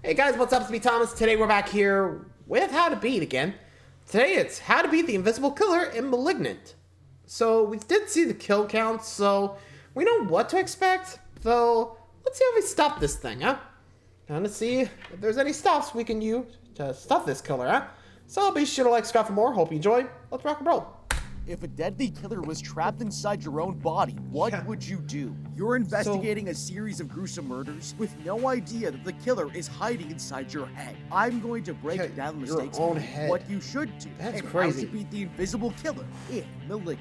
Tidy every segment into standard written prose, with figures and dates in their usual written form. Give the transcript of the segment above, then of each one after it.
Hey guys, what's up? It's me, Thomas. Today we're back here with How to Beat again. Today it's How to Beat the Invisible Killer in Malignant. So we did see the kill count, so we know what to expect. So let's see how we stop this thing, huh? Trying to see if there's any stuffs we can use to stuff this killer, huh? So be sure to like, subscribe for more. Hope you enjoy. Let's rock and roll. If a deadly killer was trapped inside your own body, what would you do? You're investigating a series of gruesome murders with no idea that the killer is hiding inside your head. I'm going to break down the mistakes own of head. what you should do That's and crazy. how to beat the invisible killer in Malignant.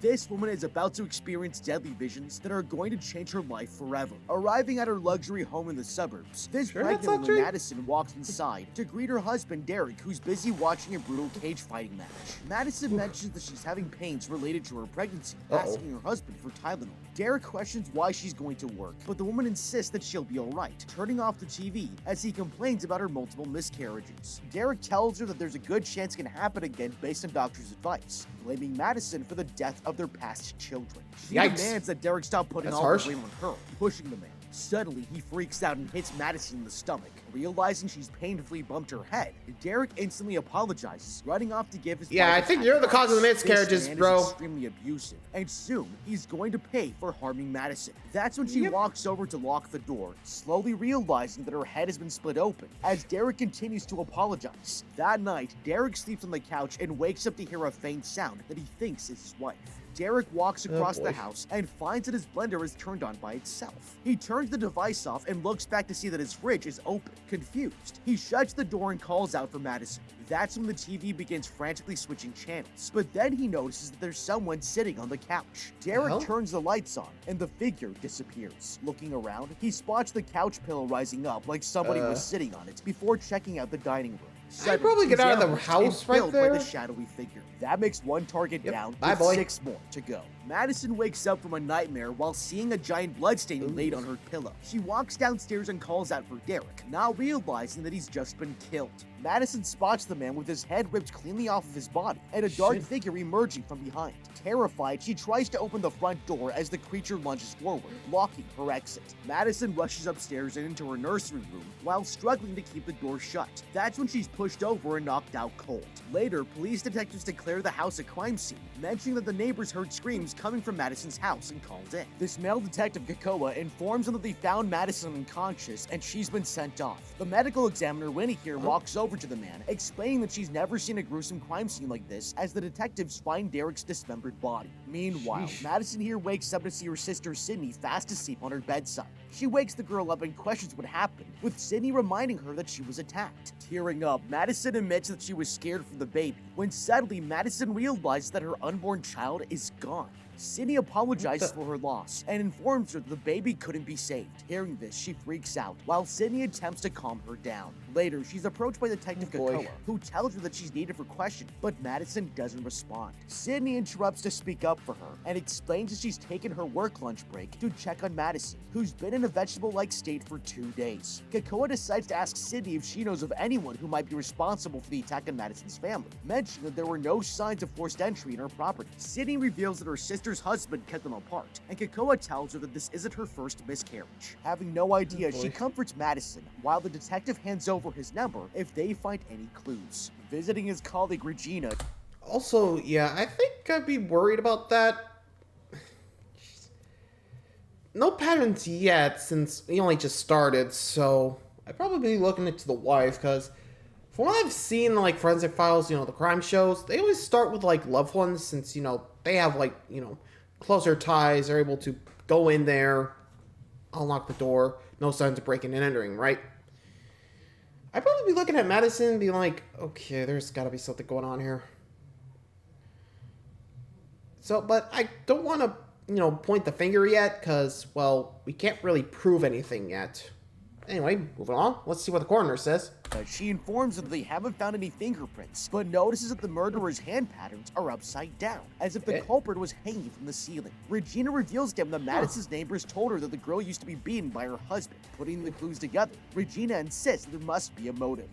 This woman is about to experience deadly visions that are going to change her life forever. Arriving at her luxury home in the suburbs, this Sure that's pregnant woman luxury? Madison walks inside to greet her husband Derek, who's busy watching a brutal cage fighting match. Madison mentions that she's having pains related to her pregnancy, asking her husband for Tylenol. Derek questions why she's going to work, but the woman insists that she'll be alright, turning off the TV as he complains about her multiple miscarriages. Derek tells her that there's a good chance it can happen again based on doctor's advice, blaming Madison for the death of their past children. She Yikes. demands that Derek stop putting That's all harsh. the blame on her, pushing the man. Suddenly, he freaks out and hits Madison in the stomach. Realizing she's painfully bumped her head, Derek instantly apologizes, running off to give his Yeah, wife I think a you're the advice. cause of the miscarriages, This man bro. is extremely abusive, and soon he's going to pay for harming Madison. That's when she walks over to lock the door, slowly realizing that her head has been split open, as Derek continues to apologize. That night, Derek sleeps on the couch and wakes up to hear a faint sound that he thinks is his wife. Derek walks across the house and finds that his blender is turned on by itself. He turns the device off and looks back to see that his fridge is open. Confused, he shuts the door and calls out for Madison. That's when the TV begins frantically switching channels, but then he notices that there's someone sitting on the couch. Derek turns the lights on, and the figure disappears. Looking around, he spots the couch pillow rising up like somebody was sitting on it before checking out the dining room. I'd probably get out of the house right By there. the shadowy figure. That makes one target down, Bye, with boy. 6 more to go. Madison wakes up from a nightmare while seeing a giant bloodstain laid on her pillow. She walks downstairs and calls out for Derek, now realizing that he's just been killed. Madison spots the man with his head ripped cleanly off of his body and a dark figure emerging from behind. Terrified, she tries to open the front door as the creature lunges forward, blocking her exit. Madison rushes upstairs and into her nursery room while struggling to keep the door shut. That's when she's pushed over and knocked out cold. Later, police detectives declare the house a crime scene, mentioning that the neighbors heard screams coming from Madison's house and called in. This male detective, Kakoa, informs them that they found Madison unconscious and she's been sent off. The medical examiner, Winnie, here walks over to the man, explaining that she's never seen a gruesome crime scene like this as the detectives find Derek's dismembered body. Meanwhile, Madison here wakes up to see her sister Sydney fast asleep on her bedside. She wakes the girl up and questions what happened, with Sydney reminding her that she was attacked. Tearing up, Madison admits that she was scared for the baby, when suddenly Madison realizes that her unborn child is gone. Sydney apologizes for her loss and informs her that the baby couldn't be saved. Hearing this, she freaks out, while Sydney attempts to calm her down. Later, she's approached by Detective Kakoa, who tells her that she's needed for questioning, but Madison doesn't respond. Sydney interrupts to speak up for her and explains that she's taken her work lunch break to check on Madison, who's been in a vegetable-like state for 2 days. Kakoa decides to ask Sydney if she knows of anyone who might be responsible for the attack on Madison's family, mentioning that there were no signs of forced entry in her property. Sydney reveals that her sister's husband kept them apart, and Kakoa tells her that this isn't her first miscarriage. Having no idea, she comforts Madison, while the detective hands over his number if they find any clues. Visiting his colleague Regina. Also, yeah, I think I'd be worried about that. No patterns yet, since he only just started, so I'd probably be looking into the wife, because from what I've seen, like, Forensic Files, the crime shows, they always start with, like, loved ones, since, they have, like, closer ties, they're able to go in there, unlock the door, no signs of breaking and entering, right? I'd probably be looking at Madison and being like, okay, there's gotta be something going on here. So, but I don't want to, point the finger yet, because, well, we can't really prove anything yet. Anyway, moving on. Let's see what the coroner says. She informs them that they haven't found any fingerprints, but notices that the murderer's hand patterns are upside down, as if the culprit was hanging from the ceiling. Regina reveals to him that Madison's neighbors told her that the girl used to be beaten by her husband. Putting the clues together, Regina insists that there must be a motive.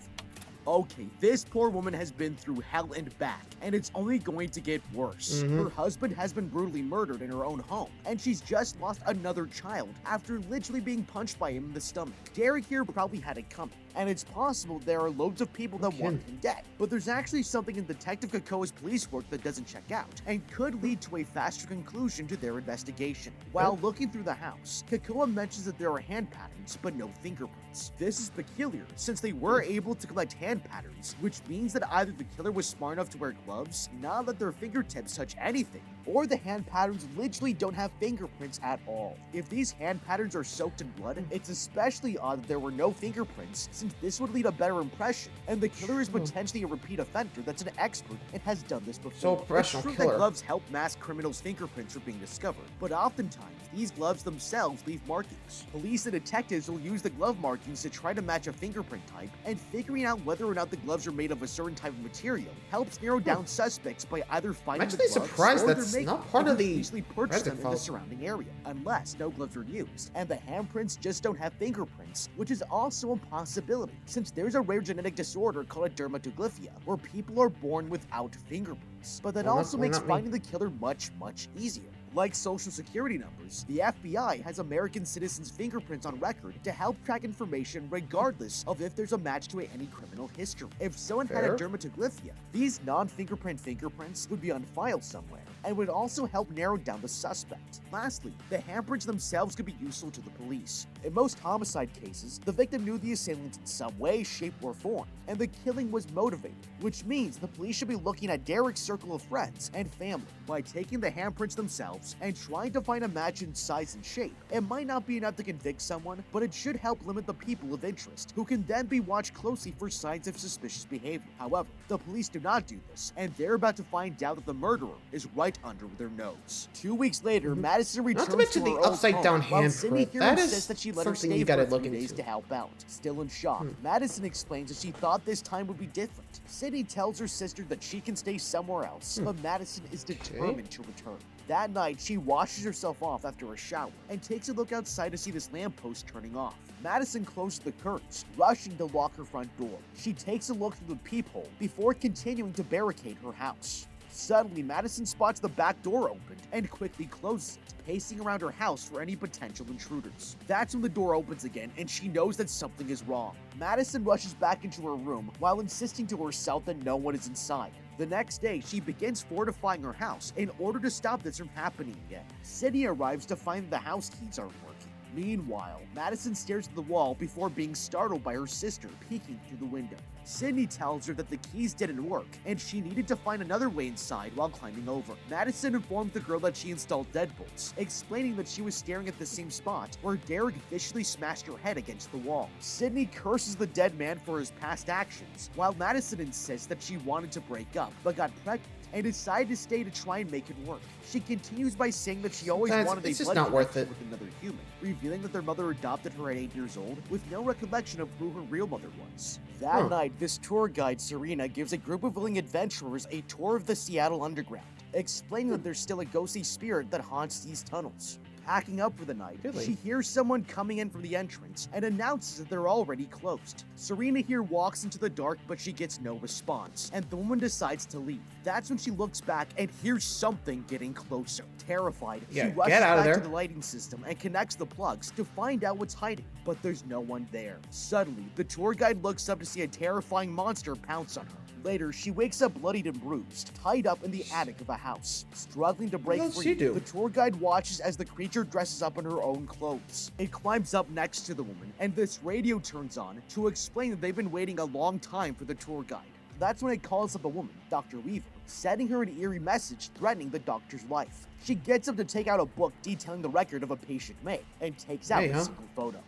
Okay, this poor woman has been through hell and back, and it's only going to get worse. Her husband has been brutally murdered in her own home, and she's just lost another child after literally being punched by him in the stomach. Derek here probably had it coming, and it's possible there are loads of people that want him dead. But there's actually something in Detective Kakoa's police work that doesn't check out, and could lead to a faster conclusion to their investigation. While looking through the house, Kakoa mentions that there are hand patterns, but no fingerprints. This is peculiar, since they were able to collect hand patterns, which means that either the killer was smart enough to wear gloves, not let their fingertips touch anything, or the hand patterns literally don't have fingerprints at all. If these hand patterns are soaked in blood, it's especially odd that there were no fingerprints, since this would lead a better impression, and the killer is potentially a repeat offender that's an expert and has done this before. So professional it's true killer. that gloves help mask criminals' fingerprints from being discovered, but oftentimes these gloves themselves leave markings. Police and detectives will use the glove markings to try to match a fingerprint type, and figuring out whether or not the gloves are made of a certain type of material helps narrow down suspects by either finding the actually gloves surprised or that's their maker, not part of because the easily purchase forensic them in the files. surrounding area, unless no gloves are used, and the handprints just don't have fingerprints, which is also a possibility, since there's a rare genetic disorder called a dermatoglyphia, where people are born without fingerprints. But that Well, also not makes me. finding the killer much easier. Like social security numbers, the FBI has American citizens' fingerprints on record to help track information regardless of if there's a match to any criminal history. If someone had a Fair. dermatoglyphia, these non-fingerprint fingerprints would be on file somewhere, and would also help narrow down the suspect. Lastly, the handprints themselves could be useful to the police. In most homicide cases, the victim knew the assailant in some way, shape, or form, and the killing was motivated, which means the police should be looking at Derek's circle of friends and family. By taking the handprints themselves and trying to find a match in size and shape, it might not be enough to convict someone, but it should help limit the people of interest, who can then be watched closely for signs of suspicious behavior. However, the police do not do this, and they're about to find out that the murderer is right under their nose. 2 weeks later, Madison returns Not to mention her the own upside down home, while Sydney handprint. here That insists is that she let her something stay you for gotta a few look days into. to help out. Still in shock, Madison explains that she thought this time would be different. Sydney tells her sister that she can stay somewhere else, but Madison is determined to return. That night, she washes herself off after a shower and takes a look outside to see this lamppost turning off. Madison closes the curtains, rushing to lock her front door. She takes a look through the peephole before continuing to barricade her house. Suddenly, Madison spots the back door opened and quickly closes it, pacing around her house for any potential intruders. That's when the door opens again and she knows that something is wrong. Madison rushes back into her room while insisting to herself that no one is inside. The next day, she begins fortifying her house in order to stop this from happening again. Sydney arrives to find that the house keys aren't working. Meanwhile, Madison stares at the wall before being startled by her sister peeking through the window. Sydney tells her that the keys didn't work, and she needed to find another way inside while climbing over. Madison informs the girl that she installed deadbolts, explaining that she was staring at the same spot where Derek viciously smashed her head against the wall. Sydney curses the dead man for his past actions, while Madison insists that she wanted to break up, but got pregnant, and decided to stay to try and make it work. She continues by saying that she always Sometimes wanted it's a just blood not worth connection it. with another human, revealing that their mother adopted her at 8 years old with no recollection of who her real mother was. That night, this tour guide, Serena, gives a group of willing adventurers a tour of the Seattle Underground, explaining that there's still a ghostly spirit that haunts these tunnels. Packing up for the night, Really? she hears someone coming in from the entrance and announces that they're already closed. Serena here walks into the dark, but she gets no response, and the woman decides to leave. That's when she looks back and hears something getting closer. Terrified, Yeah, she rushes get out of back there. to the lighting system and connects the plugs to find out what's hiding, but there's no one there. Suddenly, the tour guide looks up to see a terrifying monster pounce on her. Later, she wakes up bloodied and bruised, tied up in the attic of a house. Struggling to break What does free, she do? the tour guide watches as the creature dresses up in her own clothes. It climbs up next to the woman, and this radio turns on to explain that they've been waiting a long time for the tour guide. That's when it calls up a woman, Dr. Weaver, sending her an eerie message threatening the doctor's life. She gets him to take out a book detailing the record of a patient made, and takes out Hey, a huh? single photo.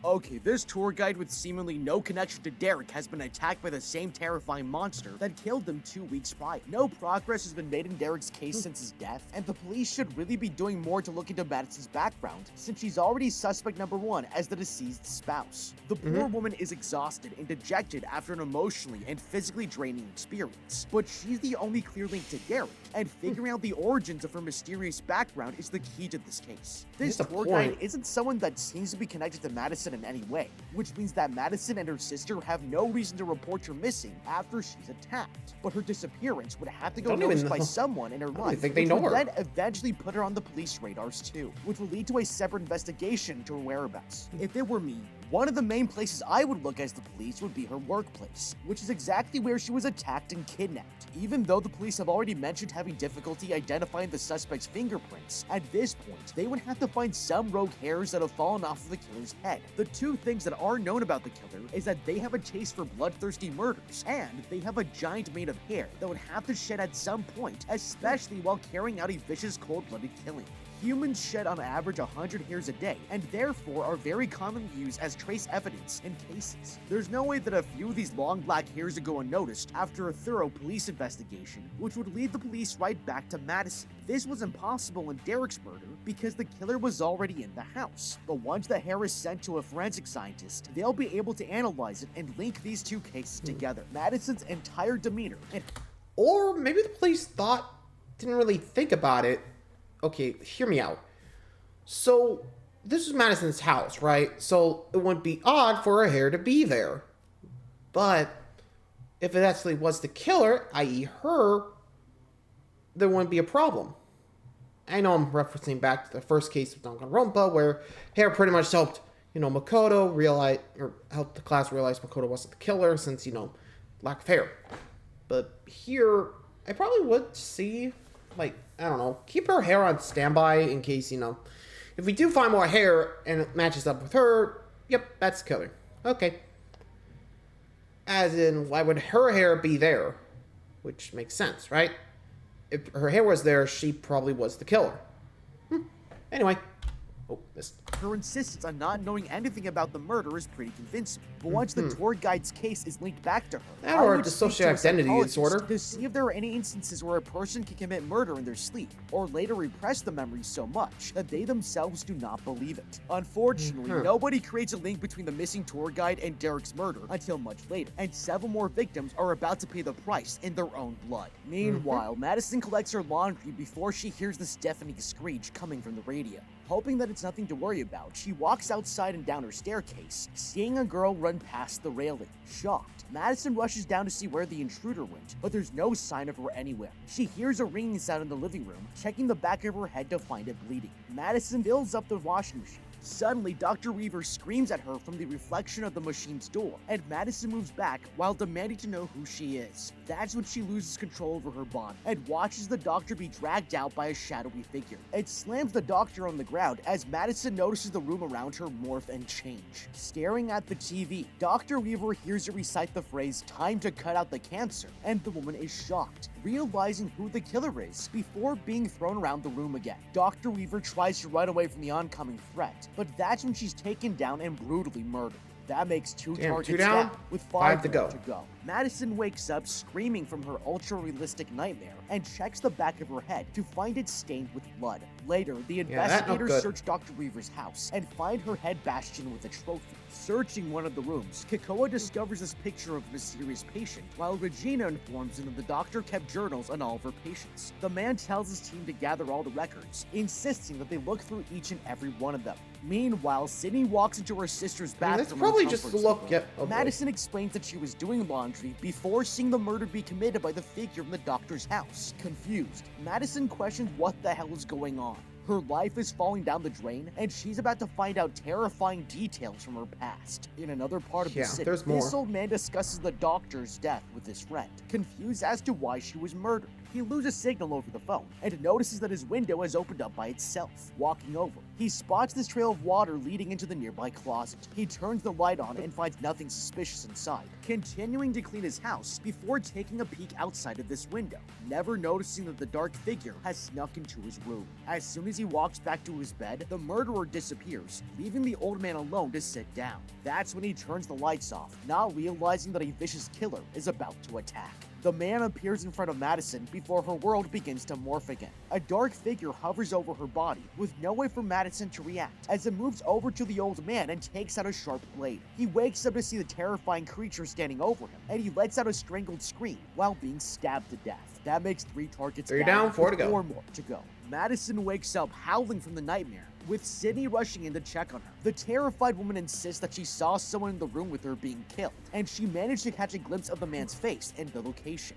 Okay, this tour guide with seemingly no connection to Derek has been attacked by the same terrifying monster that killed him 2 weeks prior. No progress has been made in Derek's case since his death, and the police should really be doing more to look into Madison's background, since she's already suspect number 1 as the deceased spouse. The poor woman is exhausted and dejected after an emotionally and physically draining experience, but she's the only clear link to Derek, and figuring out the origins of her mysterious background is the key to this case. This That's a tour guide point. isn't someone that seems to be connected to Madison Madison in any way, which means that Madison and her sister have no reason to report her missing after she's attacked. But her disappearance would have to go noticed by someone in her life, think they which know would her. then eventually put her on the police radars too, which will lead to a separate investigation into her whereabouts. If it were me, one of the main places I would look as the police would be her workplace, which is exactly where she was attacked and kidnapped. Even though the police have already mentioned having difficulty identifying the suspect's fingerprints, at this point, they would have to find some rogue hairs that have fallen off of the killer's head. The two things that are known about the killer is that they have a taste for bloodthirsty murders, and they have a giant mane of hair that would have to shed at some point, especially while carrying out a vicious cold-blooded killing. Humans shed on average 100 hairs a day, and therefore are very commonly used as trace evidence in cases. There's no way that a few of these long black hairs would go unnoticed after a thorough police investigation, which would lead the police right back to Madison. This was impossible in Derek's murder because the killer was already in the house. But once the hair is sent to a forensic scientist, they'll be able to analyze it and link these two cases together. Madison's entire demeanor and Or maybe the police didn't really think about it. Okay, hear me out. So, this was Madison's house, right? So, it wouldn't be odd for her hair to be there. But, if it actually was the killer, i.e. her, there wouldn't be a problem. I know I'm referencing back to the first case with Danganronpa, where hair pretty much helped, Makoto realize, or helped the class realize Makoto wasn't the killer since, lack of hair. But here, I probably would see, keep her hair on standby in case, if we do find more hair and it matches up with her, yep, that's the killer. Okay. As in, why would her hair be there? Which makes sense, right? If her hair was there, she probably was the killer. Anyway. Oh, missed. her insistence on not knowing anything about the murder is pretty convincing. But once the tour guide's case is linked back to her, That I or would speak dissociative to a identity psychologist disorder. to see if there are any instances where a person can commit murder in their sleep, or later repress the memory so much that they themselves do not believe it. Unfortunately, nobody creates a link between the missing tour guide and Derek's murder until much later, and several more victims are about to pay the price in their own blood. Meanwhile, Madison collects her laundry before she hears this deafening screech coming from the radio. Hoping that it's nothing to worry about, she walks outside and down her staircase, seeing a girl run past the railing. Shocked, Madison rushes down to see where the intruder went, but there's no sign of her anywhere. She hears a ringing sound in the living room, checking the back of her head to find it bleeding. Madison fills up the washing machine. Suddenly, Dr. Weaver screams at her from the reflection of the machine's door, and Madison moves back while demanding to know who she is. That's when she loses control over her body and watches the doctor be dragged out by a shadowy figure. It slams the doctor on the ground as Madison notices the room around her morph and change. Staring at the TV, Dr. Weaver hears her recite the phrase, "Time to cut out the cancer," and the woman is shocked, realizing who the killer is before being thrown around the room again. Dr. Weaver tries to run away from the oncoming threat, but that's when she's taken down and brutally murdered. That makes two targets down, down, with five to more to go. Madison wakes up screaming from her ultra-realistic nightmare and checks the back of her head to find it stained with blood. Later, the investigators search Dr. Weaver's house and find her head bashed in with a trophy. Searching one of the rooms, Kikoa discovers this picture of a mysterious patient, while Regina informs him that the doctor kept journals on all of her patients. The man tells his team to gather all the records, insisting that they look through each and every one of them. Meanwhile, Sydney walks into her sister's bathroom. That's probably and just a comforts look. her. Yep. Okay. Madison explains that she was doing laundry before seeing the murder be committed by the figure in the doctor's house. Confused, Madison questions what the hell is going on. Her life is falling down the drain, and she's about to find out terrifying details from her past. In another part of the city, there's more. this old man discusses the doctor's death with his friend, confused as to why she was murdered. He loses signal over the phone and notices that his window has opened up by itself. Walking over, he spots this trail of water leading into the nearby closet. He turns the light on and finds nothing suspicious inside, continuing to clean his house before taking a peek outside of this window, never noticing that the dark figure has snuck into his room. As soon as he walks back to his bed, the murderer disappears, leaving the old man alone to sit down. That's when he turns the lights off, not realizing that a vicious killer is about to attack. The man appears in front of Madison before her world begins to morph again. A dark figure hovers over her body, with no way for Madison to react, as it moves over to the old man and takes out a sharp blade. He wakes up to see the terrifying creature standing over him, and he lets out a strangled scream while being stabbed to death. That makes 3 targets Three down, 4 to with go. 4 more to go. Madison wakes up howling from the nightmare with Sydney rushing in to check on her. The terrified woman insists that she saw someone in the room with her being killed, and she managed to catch a glimpse of the man's face and the location.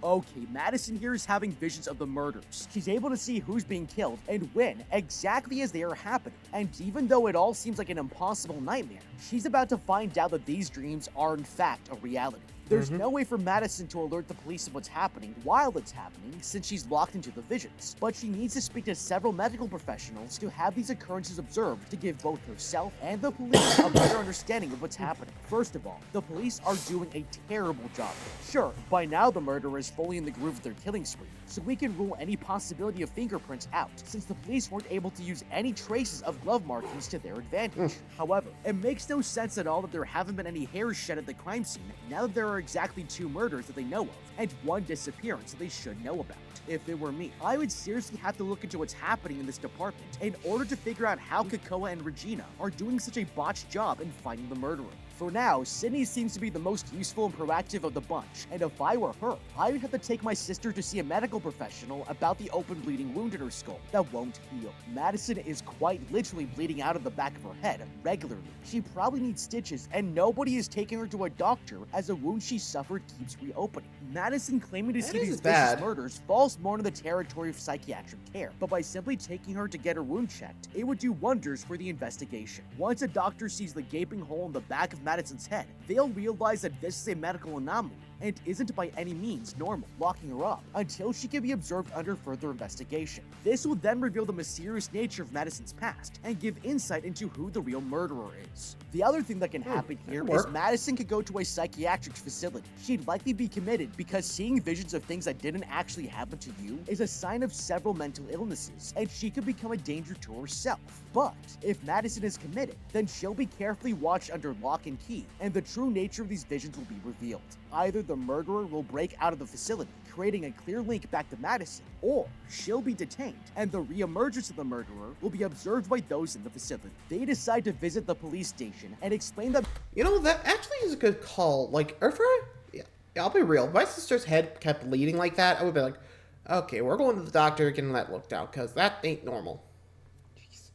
Okay, Madison here is having visions of the murders. She's able to see who's being killed and when exactly as they are happening. And even though it all seems like an impossible nightmare, she's about to find out that these dreams are in fact a reality. There's no way for Madison to alert the police of what's happening while it's happening, since she's locked into the visions. But she needs to speak to several medical professionals to have these occurrences observed to give both herself and the police a better understanding of what's happening. First of all, the police are doing a terrible job. Sure, by now the murderer is fully in the groove of their killing spree, so we can rule any possibility of fingerprints out, since the police weren't able to use any traces of glove markings to their advantage. However, it makes no sense at all that there haven't been any hairs shed at the crime scene now that there are exactly 2 murders that they know of, and 1 disappearance that they should know about. If it were me, I would seriously have to look into what's happening in this department in order to figure out how Kakoa and Regina are doing such a botched job in finding the murderer. For now, Sydney seems to be the most useful and proactive of the bunch, and if I were her, I would have to take my sister to see a medical professional about the open bleeding wound in her skull that won't heal. Madison is quite literally bleeding out of the back of her head regularly. She probably needs stitches, and nobody is taking her to a doctor as the wound she suffered keeps reopening. Madison claiming to see these vicious murders falls more into the territory of psychiatric care, but by simply taking her to get her wound checked, it would do wonders for the investigation. Once a doctor sees the gaping hole in the back of Madison's head, they'll realize that this is a medical anomaly and isn't by any means normal, locking her up until she can be observed under further investigation. This will then reveal the mysterious nature of Madison's past and give insight into who the real murderer is. The other thing that can happen here is Madison could go to a psychiatric facility. She'd likely be committed because seeing visions of things that didn't actually happen to you is a sign of several mental illnesses, and she could become a danger to herself. But if Madison is committed, then she'll be carefully watched under lock and key, and the true nature of these visions will be revealed. Either the murderer will break out of the facility, creating a clear link back to Madison, or she'll be detained, and the re-emergence of the murderer will be observed by those in the facility. They decide to visit the police station and explain that— You know, that actually is a good call. Like, I'll be real. If my sister's head kept bleeding like that, I would be like, okay, we're going to the doctor, getting that looked out, because that ain't normal. Jeez.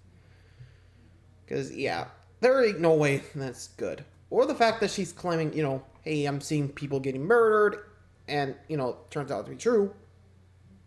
Because, yeah, there ain't no way that's good. Or the fact that she's claiming, you know, hey, I'm seeing people getting murdered, and, you know, it turns out to be true.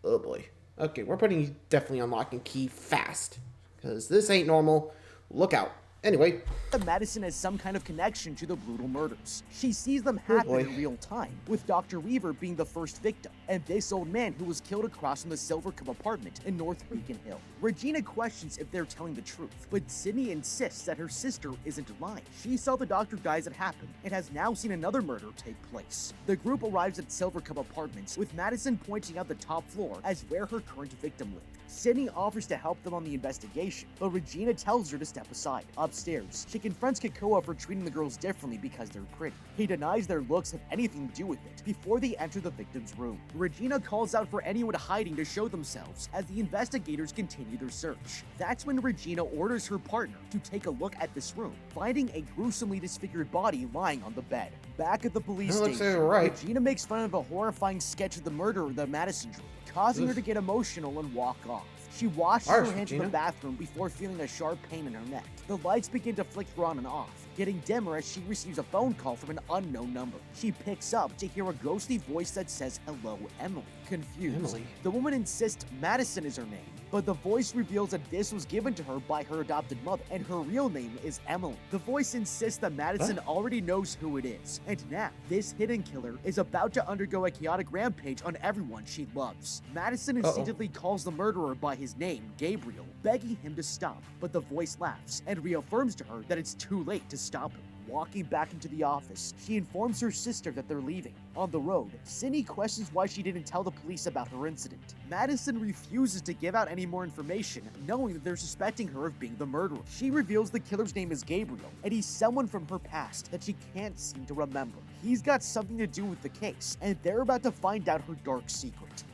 Oh boy. Okay, we're putting you definitely on lock and key fast, because this ain't normal. Look out. Anyway, Madison has some kind of connection to the brutal murders. She sees them happen in real time, with Dr. Weaver being the first victim, and this old man who was killed across from the Silver Cup apartment in North Beacon Hill. Regina questions if they're telling the truth, but Sydney insists that her sister isn't lying. She saw the doctor die as it happened, and has now seen another murder take place. The group arrives at Silver Cup Apartments, with Madison pointing out the top floor as where her current victim lived. Sydney offers to help them on the investigation, but Regina tells her to step aside. Upstairs, she confronts Kakoa for treating the girls differently because they're pretty. He denies their looks have anything to do with it before they enter the victim's room. Regina calls out for anyone hiding to show themselves as the investigators continue their search. That's when Regina orders her partner to take a look at this room, finding a gruesomely disfigured body lying on the bed. Back at the police station, Regina makes fun of a horrifying sketch of the murder of the Madison drew, causing her to get emotional and walk off. She washes her hands in the bathroom before feeling a sharp pain in her neck. The lights begin to flicker on and off, getting dimmer as she receives a phone call from an unknown number. She picks up to hear a ghostly voice that says, "Hello, Emily." Confused, the woman insists Madison is her name, but the voice reveals that this was given to her by her adopted mother, and her real name is Emily. The voice insists that Madison already knows who it is, and now this hidden killer is about to undergo a chaotic rampage on everyone she loves. Madison instinctively calls the murderer by his name, Gabriel, begging him to stop, but the voice laughs and reaffirms to her that it's too late to stop him. Walking back into the office, she informs her sister that they're leaving. On the road, Sydney questions why she didn't tell the police about her incident. Madison refuses to give out any more information, knowing that they're suspecting her of being the murderer. She reveals the killer's name is Gabriel, and he's someone from her past that she can't seem to remember. He's got something to do with the case, and they're about to find out her dark secret.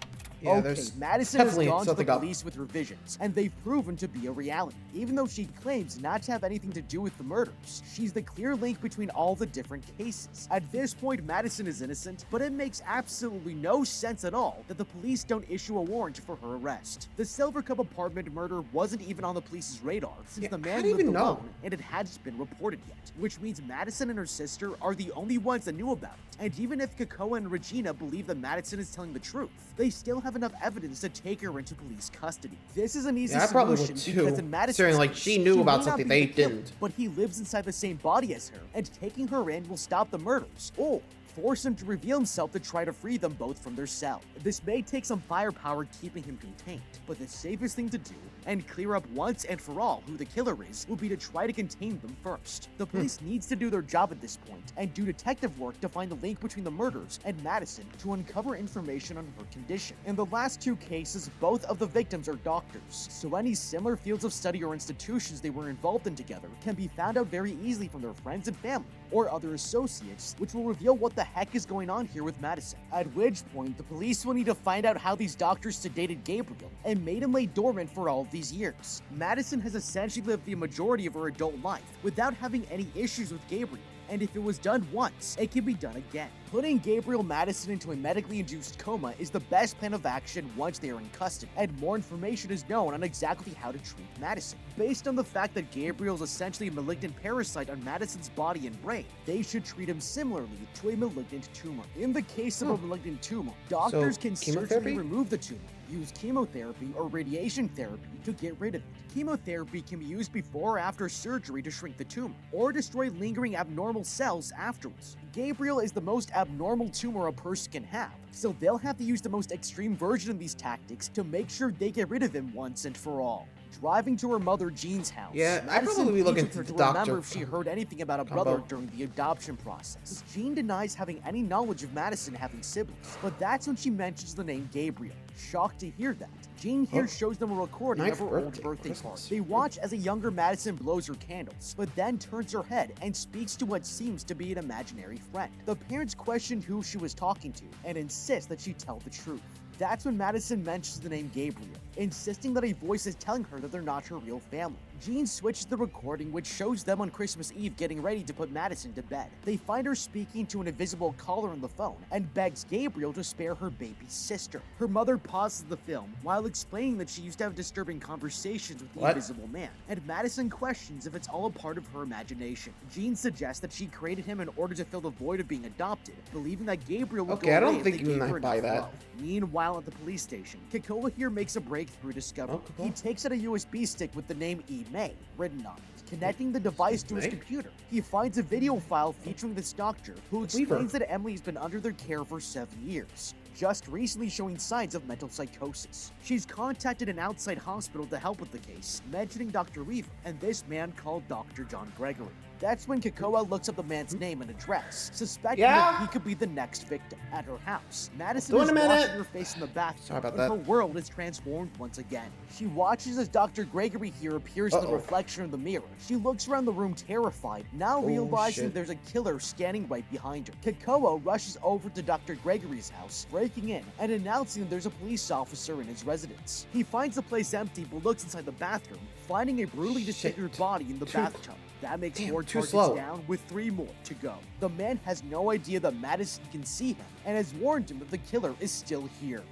Yeah, Okay, there's Madison has definitely gone to the something up. police with her visions, and they've proven to be a reality. Even though she claims not to have anything to do with the murders, she's the clear link between all the different cases. At this point, Madison is innocent, but it makes absolutely no sense at all that the police don't issue a warrant for her arrest. The Silver Cup apartment murder wasn't even on the police's radar, since Yeah, the how man do you lived even know? alone and it hadn't been reported yet, which means Madison and her sister are the only ones that knew about it. And even if Kakoa and Regina believe that Madison is telling the truth, they still have enough evidence to take her into police custody. This is an easy Yeah, I probably solution would too, because in Madison's considering, like, case, she knew about may not something be they the killer, didn't. but he lives inside the same body as her, and taking her in will stop the murders, or force him to reveal himself to try to free them both from their cell. This may take some firepower keeping him contained, but the safest thing to do, and clear up once and for all who the killer is, will be to try to contain them first. The police needs to do their job at this point, and do detective work to find the link between the murders and Madison to uncover information on her condition. In the last two cases, both of the victims are doctors, so any similar fields of study or institutions they were involved in together can be found out very easily from their friends and family, or other associates, which will reveal what the heck is going on here with Madison. At which point, the police will need to find out how these doctors sedated Gabriel and made him lay dormant for all of these years. Madison has essentially lived the majority of her adult life without having any issues with Gabriel, and if it was done once, it can be done again. Putting Gabriel Madison into a medically induced coma is the best plan of action once they are in custody, and more information is known on exactly how to treat Madison. Based on the fact that Gabriel is essentially a malignant parasite on Madison's body and brain, they should treat him similarly to a malignant tumor. In the case of a malignant tumor, doctors can surgically chemotherapy? remove the tumor, use chemotherapy or radiation therapy to get rid of it. Chemotherapy can be used before or after surgery to shrink the tumor, or destroy lingering abnormal cells afterwards. Gabriel is the most abnormal tumor a person can have, so they'll have to use the most extreme version of these tactics to make sure they get rid of him once and for all. Driving to her mother Jean's house, Yeah, I'd Madison probably be pleads looking with her to to the remember doctor if she heard anything about a combo. brother during the adoption process. Jean denies having any knowledge of Madison having siblings, but that's when she mentions the name Gabriel. Shocked to hear that, Jean here shows them a recording of her old birthday card. They watch as a younger Madison blows her candles, but then turns her head and speaks to what seems to be an imaginary friend. The parents question who she was talking to and insist that she tell the truth. That's when Madison mentions the name Gabriel, insisting that a voice is telling her that they're not her real family. Jean switches the recording, which shows them on Christmas Eve getting ready to put Madison to bed. They find her speaking to an invisible caller on the phone and begs Gabriel to spare her baby sister. Her mother pauses the film while explaining that she used to have disturbing conversations with the invisible man, and Madison questions if it's all a part of her imagination. Jean suggests that she created him in order to fill the void of being adopted, believing that Gabriel would go I don't away if think they you gave might her buy enough that. love. Meanwhile, at the police station, Kakoa here makes a breakthrough discovery. He takes out a USB stick with the name E-May written on it, connecting the device to his computer. He finds a video file featuring this doctor who explains that Emily has been under their care for 7 years, just recently showing signs of mental psychosis. She's contacted an outside hospital to help with the case, mentioning Dr. Weaver and this man called Dr. John Gregory. That's when Kakoa looks up the man's name and address, suspecting that he could be the next victim. At her house, Madison is washing her face in the bathroom, and her world is transformed once again. She watches as Dr. Gregory here appears in the reflection of the mirror. She looks around the room terrified, now realizing there's a killer standing right behind her. Kakoa rushes over to Dr. Gregory's house, breaking in and announcing there's a police officer in his residence. He finds the place empty but looks inside the bathroom, finding a brutally disfigured body in the bathtub. That makes 4 targets down, with 3 more to go. The man has no idea that Madison can see him and has warned him that the killer is still here.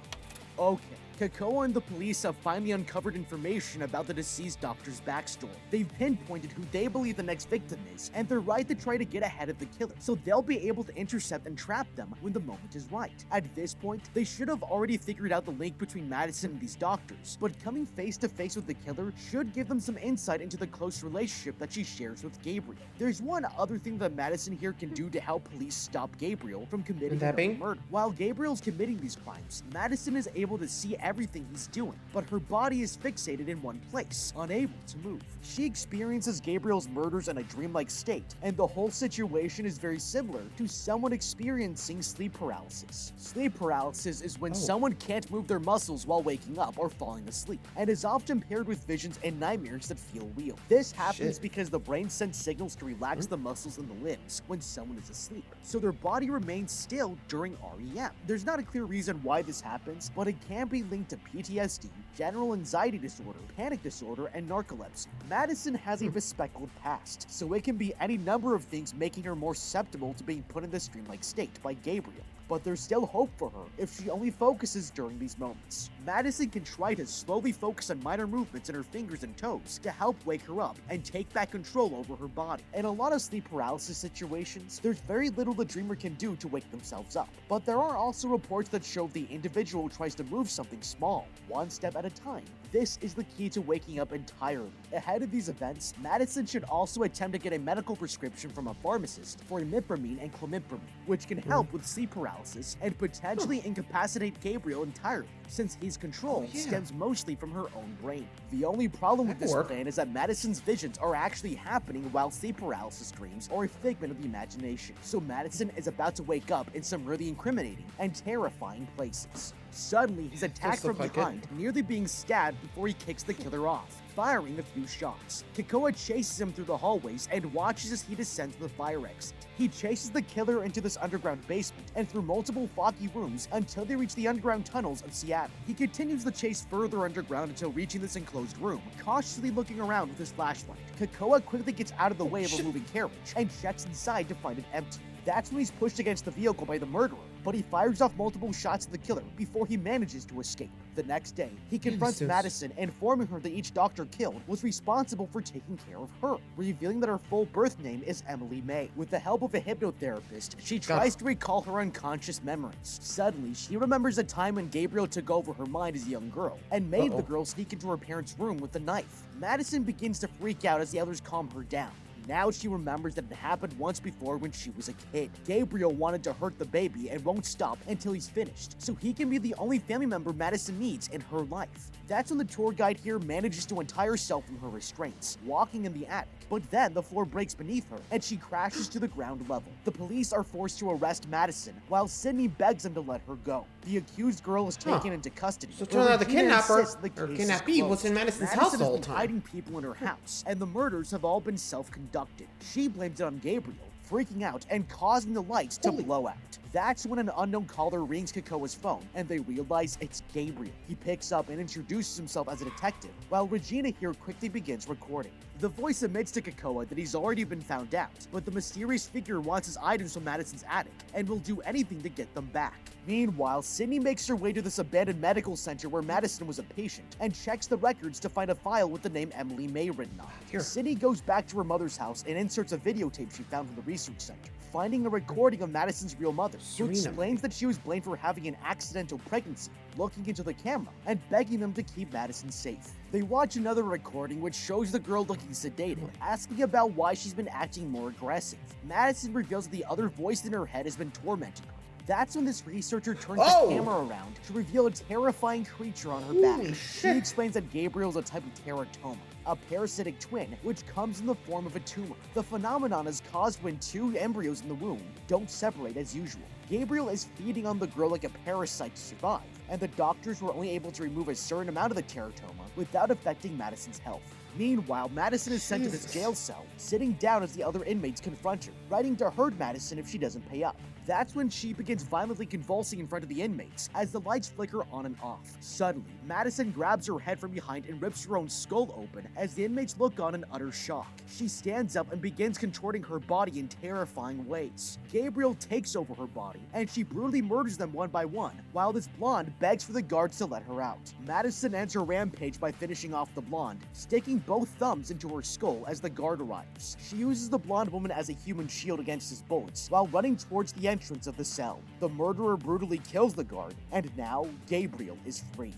Okay, Kakoa and the police have finally uncovered information about the deceased doctor's backstory. They've pinpointed who they believe the next victim is, and they're right to try to get ahead of the killer, so they'll be able to intercept and trap them when the moment is right. At this point, they should have already figured out the link between Madison and these doctors, but coming face to face with the killer should give them some insight into the close relationship that she shares with Gabriel. There's one other thing that Madison here can do to help police stop Gabriel from committing another murder. While Gabriel's committing these crimes, Madison is able to see everything he's doing, but her body is fixated in one place, unable to move. She experiences Gabriel's murders in a dreamlike state, and the whole situation is very similar to someone experiencing sleep paralysis. Sleep paralysis is when someone can't move their muscles while waking up or falling asleep, and is often paired with visions and nightmares that feel real. This happens because the brain sends signals to relax the muscles in the limbs when someone is asleep, so their body remains still during REM. There's not a clear reason why this happens, but it can be linked to PTSD, general anxiety disorder, panic disorder, and narcolepsy. Madison has a bespectacled past, so it can be any number of things making her more susceptible to being put in this dreamlike state by Gabriel. But there's still hope for her if she only focuses during these moments. Madison can try to slowly focus on minor movements in her fingers and toes to help wake her up and take back control over her body. In a lot of sleep paralysis situations, there's very little the dreamer can do to wake themselves up. But there are also reports that show the individual tries to move something small, one step at a time. This is the key to waking up entirely. Ahead of these events, Madison should also attempt to get a medical prescription from a pharmacist for imipramine and clomipramine, which can help with sleep paralysis and potentially incapacitate Gabriel entirely, since his control stems mostly from her own brain. The only problem with this plan is that Madison's visions are actually happening while sleep paralysis dreams are a figment of the imagination, so Madison is about to wake up in some really incriminating and terrifying places. Suddenly, he's attacked from behind, nearly being stabbed before he kicks the killer off, firing a few shots. Kekoa chases him through the hallways and watches as he descends the fire exit. He chases the killer into this underground basement and through multiple foggy rooms until they reach the underground tunnels of Seattle. He continues the chase further underground until reaching this enclosed room, cautiously looking around with his flashlight. Kekoa quickly gets out of the way of a moving carriage and checks inside to find it empty. That's when he's pushed against the vehicle by the murderer, but he fires off multiple shots at the killer before he manages to escape. The next day, he confronts Madison, informing her that each doctor killed was responsible for taking care of her, revealing that her full birth name is Emily May. With the help of a hypnotherapist, she tries to recall her unconscious memories. Suddenly, she remembers a time when Gabriel took over her mind as a young girl and made the girl sneak into her parents' room with a knife. Madison begins to freak out as the others calm her down. Now she remembers that it happened once before when she was a kid. Gabriel wanted to hurt the baby and won't stop until he's finished, so he can be the only family member Madison needs in her life. That's when the tour guide here manages to untie herself from her restraints, walking in the attic. But then the floor breaks beneath her, and she crashes to the ground level. The police are forced to arrest Madison, while Sydney begs them to let her go. The accused girl is taken into custody. So it turns out the kidnapper, or kidnappee, was in Madison's house the whole time. Hiding people in her house, and the murders have all been self-conducted. She blames it on Gabriel, freaking out and causing the lights to blow out. That's when an unknown caller rings Kekoa's phone, and they realize it's Gabriel. He picks up and introduces himself as a detective, while Regina here quickly begins recording. The voice admits to Kekoa that he's already been found out, but the mysterious figure wants his items from Madison's attic, and will do anything to get them back. Meanwhile, Sydney makes her way to this abandoned medical center where Madison was a patient, and checks the records to find a file with the name Emily May written on it. Sydney goes back to her mother's house and inserts a videotape she found from the research center, finding a recording of Madison's real mother, who explains that she was blamed for having an accidental pregnancy, looking into the camera and begging them to keep Madison safe. They watch another recording which shows the girl looking sedated, asking about why she's been acting more aggressive. Madison reveals that the other voice in her head has been tormenting her. That's when this researcher turns the camera around to reveal a terrifying creature on her back. She explains that Gabriel is a type of teratoma, a parasitic twin which comes in the form of a tumor. The phenomenon is caused when two embryos in the womb don't separate as usual. Gabriel is feeding on the girl like a parasite to survive, and the doctors were only able to remove a certain amount of the teratoma without affecting Madison's health. Meanwhile, Madison is sent to this jail cell, sitting down as the other inmates confront her, threatening to hurt Madison if she doesn't pay up. That's when she begins violently convulsing in front of the inmates as the lights flicker on and off. Suddenly, Madison grabs her head from behind and rips her own skull open as the inmates look on in utter shock. She stands up and begins contorting her body in terrifying ways. Gabriel takes over her body, and she brutally murders them one by one, while this blonde begs for the guards to let her out. Madison ends her rampage by finishing off the blonde, sticking both thumbs into her skull as the guard arrives. She uses the blonde woman as a human shield against his bullets, while running towards the entrance of the cell. The murderer brutally kills the guard, and now Gabriel is free.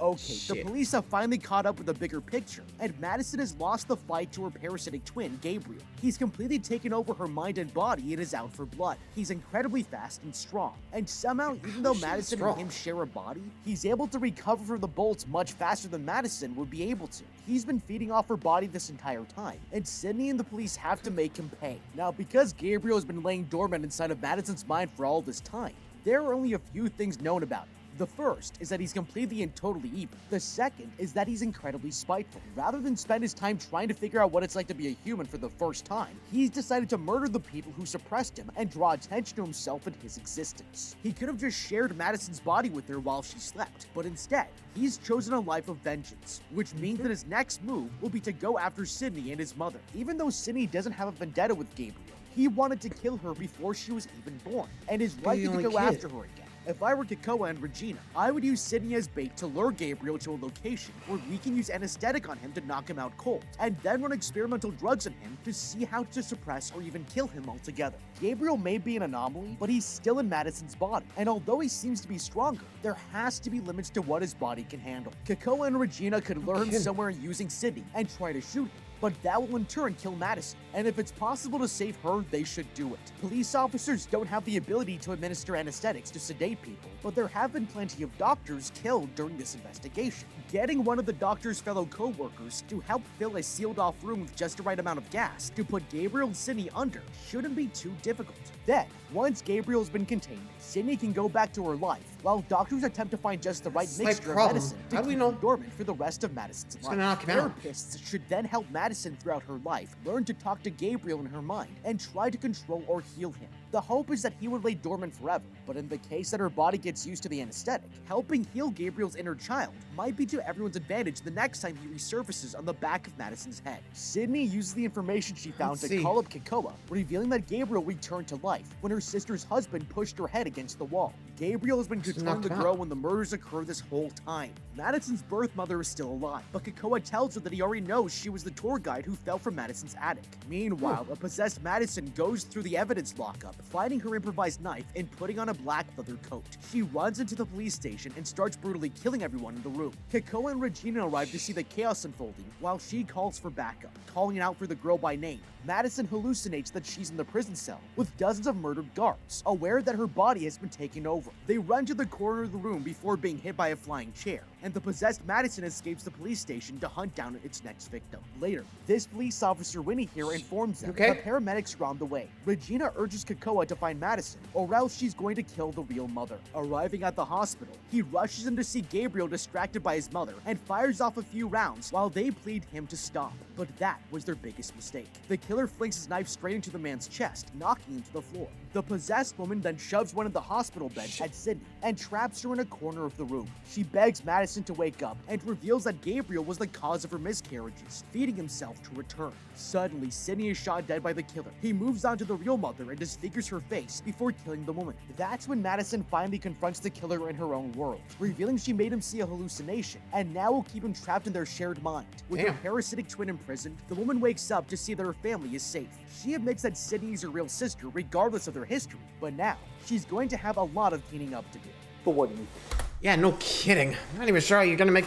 Okay, the Shit. police have finally caught up with the bigger picture, and Madison has lost the fight to her parasitic twin, Gabriel. He's completely taken over her mind and body and is out for blood. He's incredibly fast and strong, and somehow, even though Shit, Madison strong. and him share a body, he's able to recover from the bolts much faster than Madison would be able to. He's been feeding off her body this entire time, and Sydney and the police have to make him pay. Now, because Gabriel has been laying dormant inside of Madison's mind for all this time, there are only a few things known about him. The first is that he's completely and totally evil. The second is that he's incredibly spiteful. Rather than spend his time trying to figure out what it's like to be a human for the first time, he's decided to murder the people who suppressed him and draw attention to himself and his existence. He could have just shared Madison's body with her while she slept, but instead, he's chosen a life of vengeance, which means that his next move will be to go after Sydney and his mother. Even though Sydney doesn't have a vendetta with Gabriel, he wanted to kill her before she was even born, and is right to go after her again. If I were Kakoa and Regina, I would use Sydney as bait to lure Gabriel to a location where we can use anesthetic on him to knock him out cold, and then run experimental drugs on him to see how to suppress or even kill him altogether. Gabriel may be an anomaly, but he's still in Madison's body, and although he seems to be stronger, there has to be limits to what his body can handle. Kakoa and Regina could lure him somewhere using Sydney and try to shoot him, but that will in turn kill Madison, and if it's possible to save her, they should do it. Police officers don't have the ability to administer anesthetics to sedate people, but there have been plenty of doctors killed during this investigation. Getting one of the doctor's fellow co-workers to help fill a sealed-off room with just the right amount of gas to put Gabriel and Sydney under shouldn't be too difficult. Then, once Gabriel's been contained, Sydney can go back to her life, while doctors attempt to find just the right That's my mixture of problem. medicine to How do we keep know? him dormant for the rest of Madison's life. gonna knock him out. Therapists should then help Madison throughout her life learn to talk to Gabriel in her mind and try to control or heal him. The hope is that he would lay dormant forever, but in the case that her body gets used to the anesthetic, helping heal Gabriel's inner child might be to everyone's advantage the next time he resurfaces on the back of Madison's head. Sydney uses the information she found Let's to see. call up Kakoa, revealing that Gabriel returned to life when her sister's husband pushed her head against the wall. Gabriel has been controlling knocked the him girl out. when the murders occur this whole time. Madison's birth mother is still alive, but Kakoa tells her that he already knows she was the tour guide who fell from Madison's attic. Meanwhile, a possessed Madison goes through the evidence lockup, finding her improvised knife and putting on a black leather coat. She runs into the police station and starts brutally killing everyone in the room. Kakoa and Regina arrive to see the chaos unfolding while she calls for backup, calling out for the girl by name. Madison hallucinates that she's in the prison cell with dozens of murdered guards, aware that her body has been taken over. They run to the corner of the room before being hit by a flying chair, and the possessed Madison escapes the police station to hunt down its next victim. Later, this police officer Winnie here informs them Okay. that paramedics are on the way. Regina urges Kakoa to find Madison, or else she's going to kill the real mother. Arriving at the hospital, he rushes in to see Gabriel distracted by his mother and fires off a few rounds while they plead him to stop. But that was their biggest mistake. The killer flings his knife straight into the man's chest, knocking him to the floor. The possessed woman then shoves one of the hospital beds at Sydney and traps her in a corner of the room. She begs Madison to wake up and reveals that Gabriel was the cause of her miscarriages, feeding himself to return. Suddenly, Sydney is shot dead by the killer. He moves on to the real mother and disfigures her face before killing the woman. That's when Madison finally confronts the killer in her own world, revealing she made him see a hallucination and now will keep him trapped in their shared mind. With her Damn. parasitic twin imprisoned, the woman wakes up to see that her family is safe. She admits that Sydney is her real sister regardless of their history, but now she's going to have a lot of cleaning up to do. But what do you think? Yeah, no kidding. I'm not even sure how you're gonna make.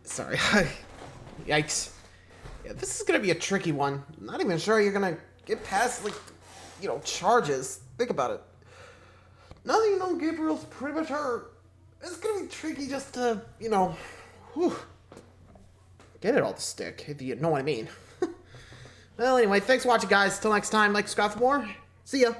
Sorry. Yikes. Yeah, this is gonna be a tricky one. I'm not even sure you're gonna get past, like, charges. Think about it. Now that you know Gabriel's pretty much her, it's gonna be tricky just to, whew, get it all to stick, if you know what I mean. Well, anyway, thanks for watching, guys. Till next time, like, subscribe for more. See ya.